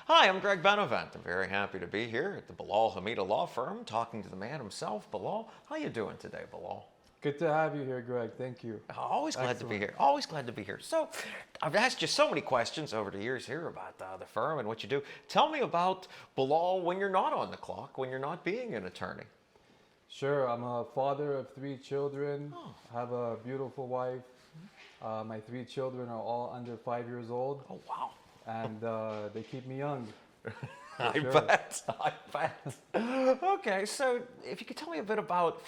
Hi, I'm Greg Benevent. I'm very happy to be here at the Belal Hamideh Law Firm talking to the man himself, Belal. How you doing today, Belal? Good to have you here, Greg. Thank you. Always glad to be Excellent. here. Always glad to be here. So, I've asked you so many questions over the years here about the firm and what you do. Tell me about Belal when you're not on the clock, when you're not being an attorney. Sure, I'm a father of 3 children. Oh, I have a beautiful wife. My 3 children are all under 5 years old, oh wow. and they keep me young, for I sure. bet. I bet. Okay, so if you could tell me a bit about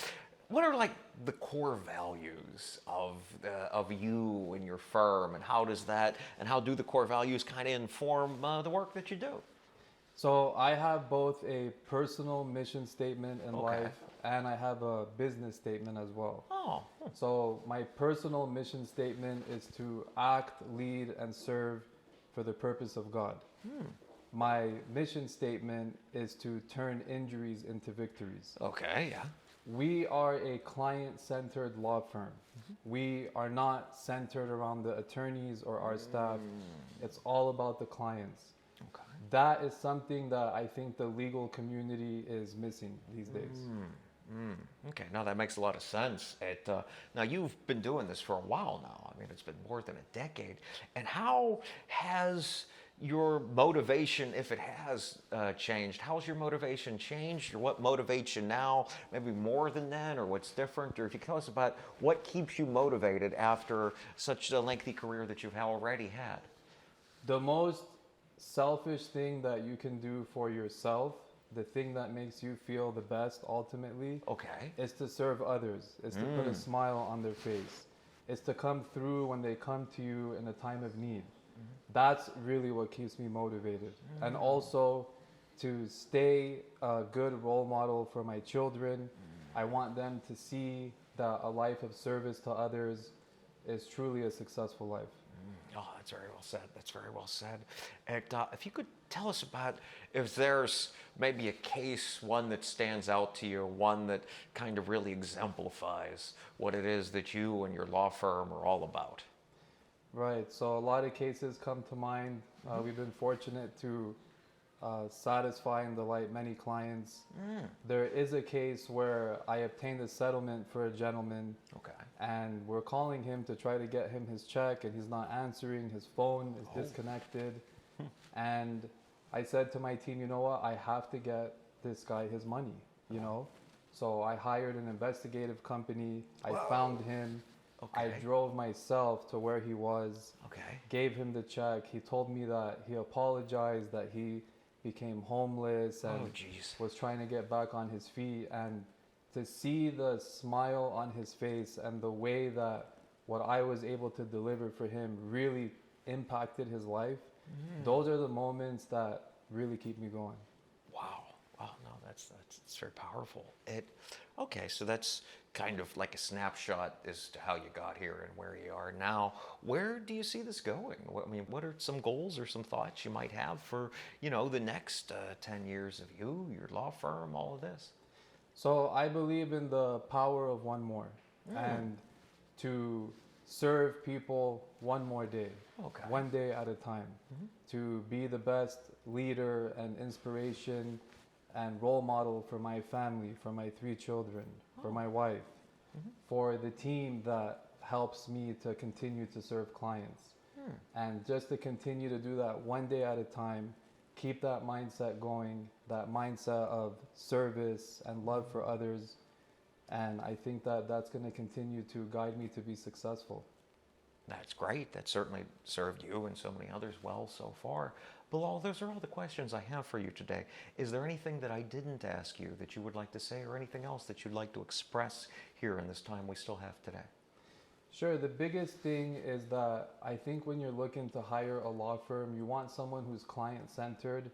what are like the core values of you and your firm, and how does that and how do the core values kind of inform the work that you do? So I have both a personal mission statement in Okay. life, and I have a business statement as well. Oh, So my personal mission statement is to act, lead, and serve for the purpose of God. My mission statement is to turn injuries into victories. okay, yeah. We are a client-centered law firm. We are not centered around the attorneys or our staff. It's all about the clients. Okay. That is something that I think the legal community is missing these days. Okay, now that makes a lot of sense. Now you've been doing this for a while now. I mean, it's been more than a decade. And how has your motivation, if it has changed, how's your motivation changed, or what motivates you now? Maybe more than then, or what's different? Or if you tell us about what keeps you motivated after such a lengthy career that you've already had. The most selfish thing that you can do for yourself, the thing that makes you feel the best ultimately, Okay. is to serve others, is to put a smile on their face, is to come through when they come to you in a time of need. That's really what keeps me motivated. And also to stay a good role model for my children. I want them to see that a life of service to others is truly a successful life. Oh, that's very well said. That's very well said. And, if you could tell us about if there's maybe a case, one that stands out to you, one that kind of really exemplifies what it is that you and your law firm are all about. Right. So a lot of cases come to mind. We've been fortunate to satisfy and delight many clients. There is a case where I obtained a settlement for a gentleman, Okay. and we're calling him to try to get him his check, and he's not answering. His phone is disconnected. And I said to my team, you know what? I have to get this guy his money, you know? So I hired an investigative company. I found him. I Okay. drove myself to where he was, Okay. gave him the check. He told me that he apologized, that he became homeless and Oh, geez. was trying to get back on his feet. And to see the smile on his face and the way that what I was able to deliver for him really impacted his life, those are the moments that really keep me going. Wow. Wow. No, that's very powerful. Okay, so that's kind of like a snapshot as to how you got here and where you are now. Where do you see this going? I mean, what are some goals or some thoughts you might have for, the next 10 years of you, your law firm, all of this? So I believe in the power of one more, and to serve people one more day, Okay. one day at a time, to be the best leader and inspiration and role model for my family, for my 3 children, for my wife, for the team that helps me to continue to serve clients. And just to continue to do that one day at a time, keep that mindset going, that mindset of service and love for others. And I think that that's going to continue to guide me to be successful. That's great. That certainly served you and so many others well so far. Bilal, those are all the questions I have for you today. Is there anything that I didn't ask you that you would like to say, or anything else that you'd like to express here in this time we still have today? Sure, the biggest thing is that I think when you're looking to hire a law firm, you want someone who's client-centered.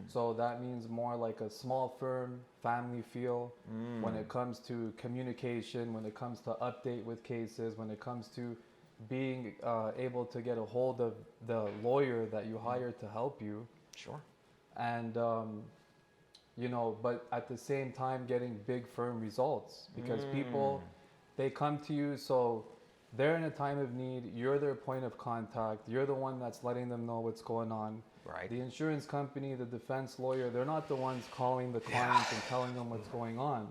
So that means more like a small firm, family feel when it comes to communication, when it comes to update with cases, when it comes to being able to get a hold of the lawyer that you hired to help you. Sure. And, but at the same time getting big firm results, because people, they come to you, so they're in a time of need, you're their point of contact, you're the one that's letting them know what's going on. Right. The insurance company, the defense lawyer, they're not the ones calling the clients and telling them what's going on.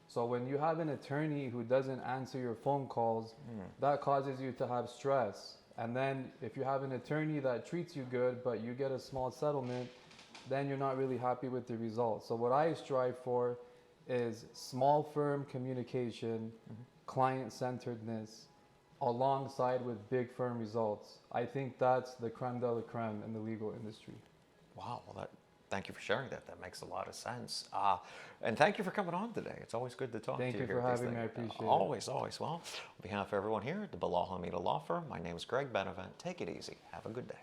So when you have an attorney who doesn't answer your phone calls, that causes you to have stress. And then if you have an attorney that treats you good, but you get a small settlement, then you're not really happy with the results. So what I strive for is small firm communication, client-centeredness, alongside with big firm results. I think that's the creme de la creme in the legal industry. Wow. Well, thank you for sharing that. That makes a lot of sense. And thank you for coming on today. It's always good to talk Thank to you. you for here at these having me. I things. appreciate it. Always, always. Well, on behalf of everyone here at the Belal Hamideh Law Firm, my name is Greg Benevent. Take it easy. Have a good day.